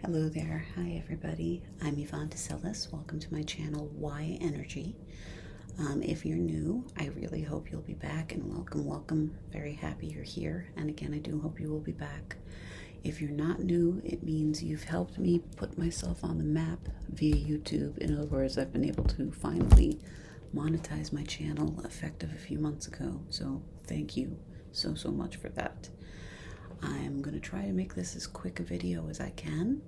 Hello there. Hi, everybody. I'm Yvonne DeSellis. Welcome to my channel, Why Energy. If you're new, I really hope you'll be back, and welcome. Very happy you're here. And again, I do hope you will be back. If you're not new, it means you've helped me put myself on the map via YouTube. In other words, I've been able to finally monetize my channel effective a few months ago. So thank you so much for that. I'm going to try to make this as quick a video as I can,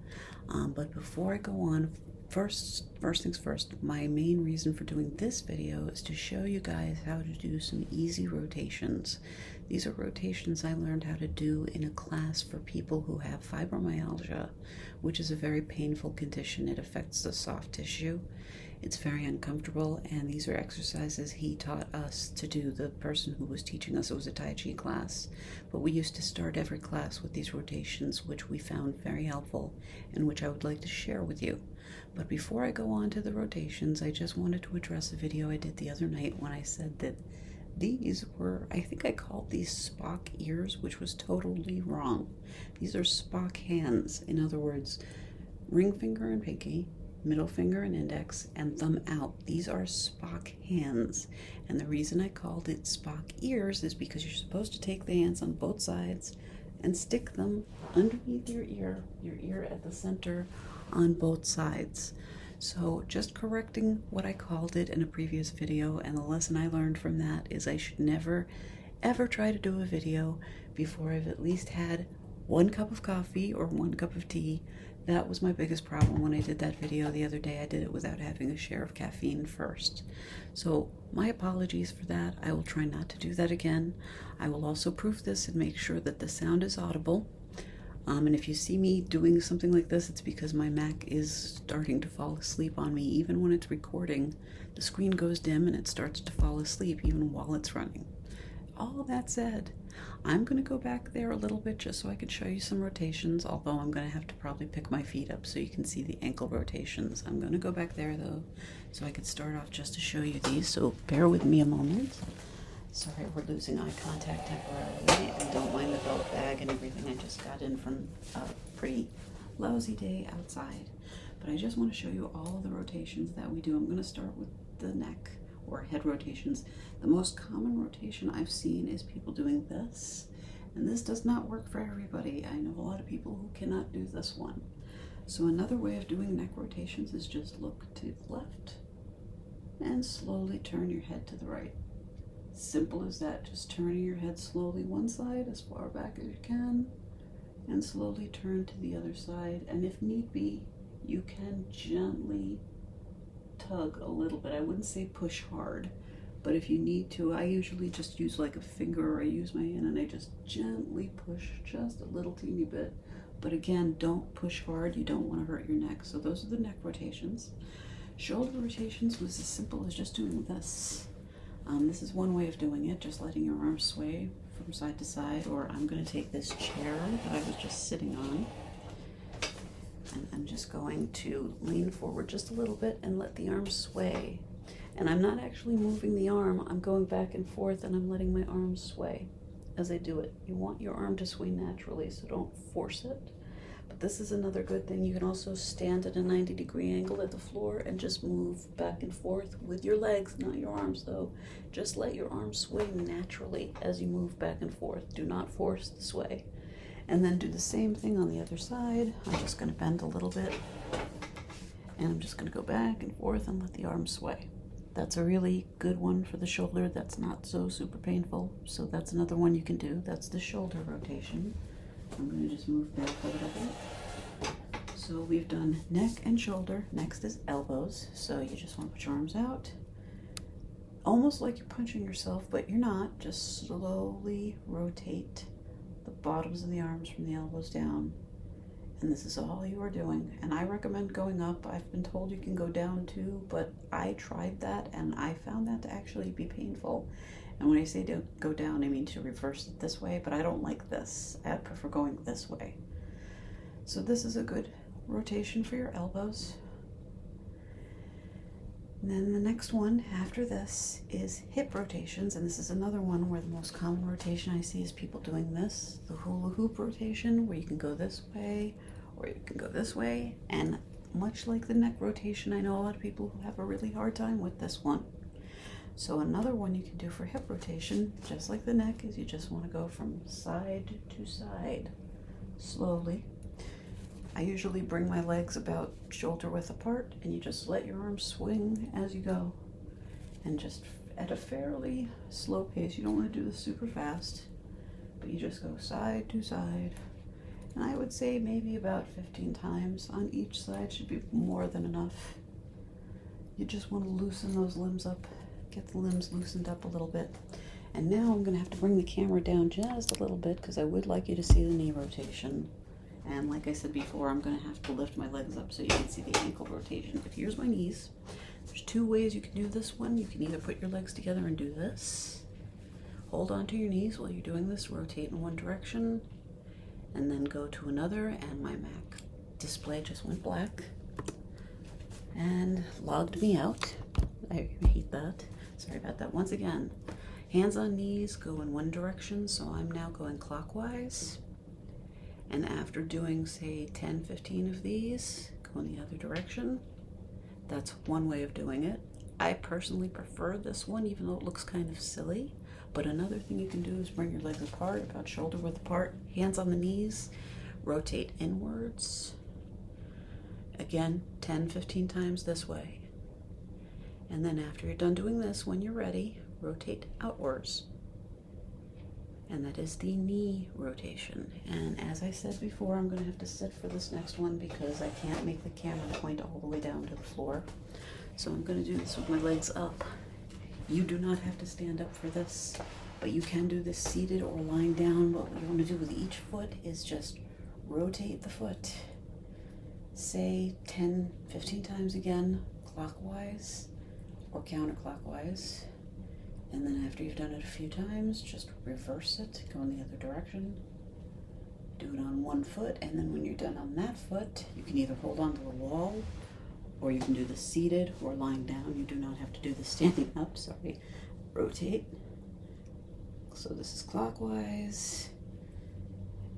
but before I go on, first things first, my main reason for doing this video is to show you guys how to do some easy rotations. These are rotations I learned how to do in a class for people who have fibromyalgia, which is a very painful condition. It affects the soft tissue. It's very uncomfortable, and these are exercises he taught us to do. The person who was teaching us, it was a Tai Chi class, but we used to start every class with these rotations, which we found very helpful and which I would like to share with you. But before I go on to the rotations, I just wanted to address a video I did the other night when I said that these were, I think I called these Spock ears, which was totally wrong. These are Spock hands. In other words, ring finger and pinky, middle finger and index, and thumb out. These are Spock hands. And the reason I called it Spock ears is because you're supposed to take the hands on both sides and stick them underneath your ear at the center on both sides. So just correcting what I called it in a previous video, and the lesson I learned from that is I should never ever try to do a video before I've at least had 1 cup of coffee or 1 cup of tea. That was my biggest problem when I did that video the other day. I did it without having a share of caffeine first. So my apologies for that. I will try not to do that again. I will also proof this and make sure that the sound is audible. And if you see me doing something like this, it's because my Mac is starting to fall asleep on me. Even when it's recording, the screen goes dim and it starts to fall asleep even while it's running. All that said, I'm going to go back there a little bit just so I can show you some rotations, although I'm going to have to probably pick my feet up so you can see the ankle rotations. I'm going to go back there though, so I could start off just to show you these, so bear with me a moment. Sorry, we're losing eye contact temporarily, and don't mind the belt bag and everything. I just got in from a pretty lousy day outside. But I just want to show you all the rotations that we do. I'm going to start with the neck or head rotations. The most common rotation I've seen is people doing this, and this does not work for everybody. I know a lot of people who cannot do this one. So another way of doing neck rotations is just look to the left and slowly turn your head to the right. Simple as that, just turning your head slowly one side as far back as you can, and slowly turn to the other side. And if need be, you can gently tug a little bit. I wouldn't say push hard, but if you need to, I usually just use like a finger, or I use my hand and I just gently push just a little teeny bit. But again, don't push hard. You don't want to hurt your neck. So those are the neck rotations. Shoulder rotations was as simple as just doing this. This is one way of doing it, just letting your arms sway from side to side, or I'm going to take this chair that I was just sitting on, and I'm just going to lean forward just a little bit and let the arms sway. And I'm not actually moving the arm, I'm going back and forth and I'm letting my arms sway as I do it. You want your arm to sway naturally, so don't force it. But this is another good thing. You can also stand at a 90-degree angle at the floor and just move back and forth with your legs, not your arms though. Just let your arms sway naturally as you move back and forth. Do not force the sway. And then do the same thing on the other side. I'm just going to bend a little bit, and I'm just going to go back and forth and let the arms sway. That's a really good one for the shoulder. That's not so super painful. So that's another one you can do. That's the shoulder rotation. I'm going to just move back a little bit. So we've done neck and shoulder. Next is elbows. So you just want to put your arms out, almost like you're punching yourself, but you're not. Just slowly rotate the bottoms of the arms from the elbows down. And this is all you are doing. And I recommend going up. I've been told you can go down too, but I tried that and I found that to actually be painful. And when I say to go down, I mean to reverse it this way, but I don't like this. I prefer going this way. So this is a good rotation for your elbows. And then the next one after this is hip rotations, and this is another one where the most common rotation I see is people doing this, the hula hoop rotation, where you can go this way or you can go this way. And much like the neck rotation, I know a lot of people who have a really hard time with this one. So another one you can do for hip rotation, just like the neck, is you just want to go from side to side slowly. I usually bring my legs about shoulder width apart, and you just let your arms swing as you go, and just at a fairly slow pace. You don't want to do this super fast, but you just go side to side. And I would say maybe about 15 times on each side should be more than enough. You just want to loosen those limbs up, get the limbs loosened up a little bit. And now I'm going to have to bring the camera down just a little bit because I would like you to see the knee rotation. And like I said before, I'm going to have to lift my legs up so you can see the ankle rotation. But here's my knees. There's two ways you can do this one. You can either put your legs together and do this. Hold on to your knees while you're doing this. Rotate in one direction and then go to another. And my Mac display just went black and logged me out. I hate that. Sorry about that. Once again, hands on knees, go in one direction. So I'm now going clockwise. And after doing, say, 10, 15 of these, go in the other direction. That's one way of doing it. I personally prefer this one, even though it looks kind of silly. But another thing you can do is bring your legs apart, about shoulder width apart, hands on the knees, rotate inwards. Again, 10, 15 times this way. And then after you're done doing this, when you're ready, rotate outwards. And that is the knee rotation. And as I said before, I'm going to have to sit for this next one because I can't make the camera point all the way down to the floor. So I'm going to do this with my legs up. You do not have to stand up for this, but you can do this seated or lying down. What you want to do with each foot is just rotate the foot. Say 10, 15 times again, clockwise or counterclockwise. And then after you've done it a few times, just reverse it, go in the other direction. Do it on one foot, and then when you're done on that foot, you can either hold on to the wall, or you can do the seated or lying down. You do not have to do the standing up, sorry. Rotate. So this is clockwise.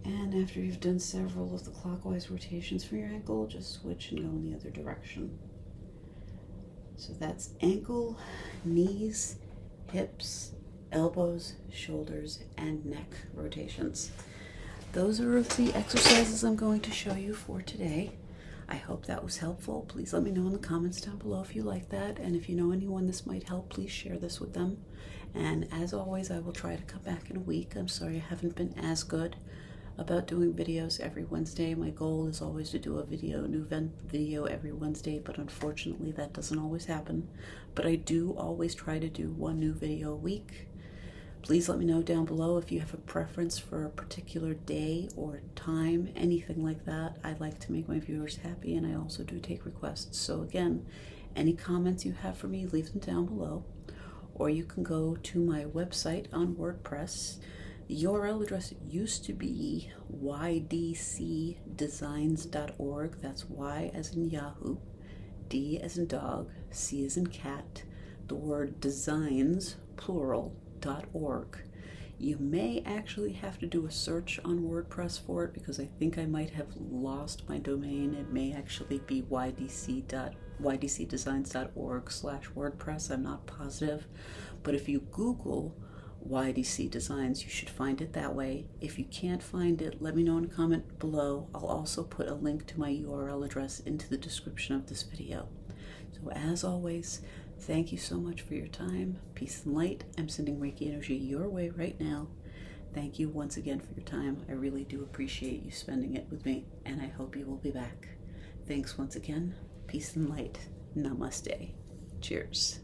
And after you've done several of the clockwise rotations for your ankle, just switch and go in the other direction. So that's ankle, knees, hips, elbows, shoulders, and neck rotations. Those are the exercises I'm going to show you for today. I hope that was helpful. Please let me know in the comments down below if you like that, and if you know anyone this might help, please share this with them. And as always, I will try to come back in a week. I'm sorry I haven't been as good about doing videos every Wednesday. My goal is always to do a new video every Wednesday, but unfortunately that doesn't always happen. But I do always try to do one new video a week. Please let me know down below if you have a preference for a particular day or time, anything like that. I like to make my viewers happy, and I also do take requests. So again, any comments you have for me, leave them down below. Or you can go to my website on WordPress. The URL address used to be ydcdesigns.org. That's Y as in Yahoo, D as in dog, C as in cat, the word designs, plural.org. You may actually have to do a search on WordPress for it because I think I might have lost my domain. It may actually be ydcdesigns.org/WordPress. I'm not positive. But if you Google YDC Designs, you should find it that way. If you can't find it, let me know in a comment below. I'll also put a link to my URL address into the description of this video. So as always, thank you so much for your time. Peace and light. I'm sending Reiki energy your way right now. Thank you once again for your time. I really do appreciate you spending it with me, and I hope you will be back. Thanks once again. Peace and light. Namaste. Cheers.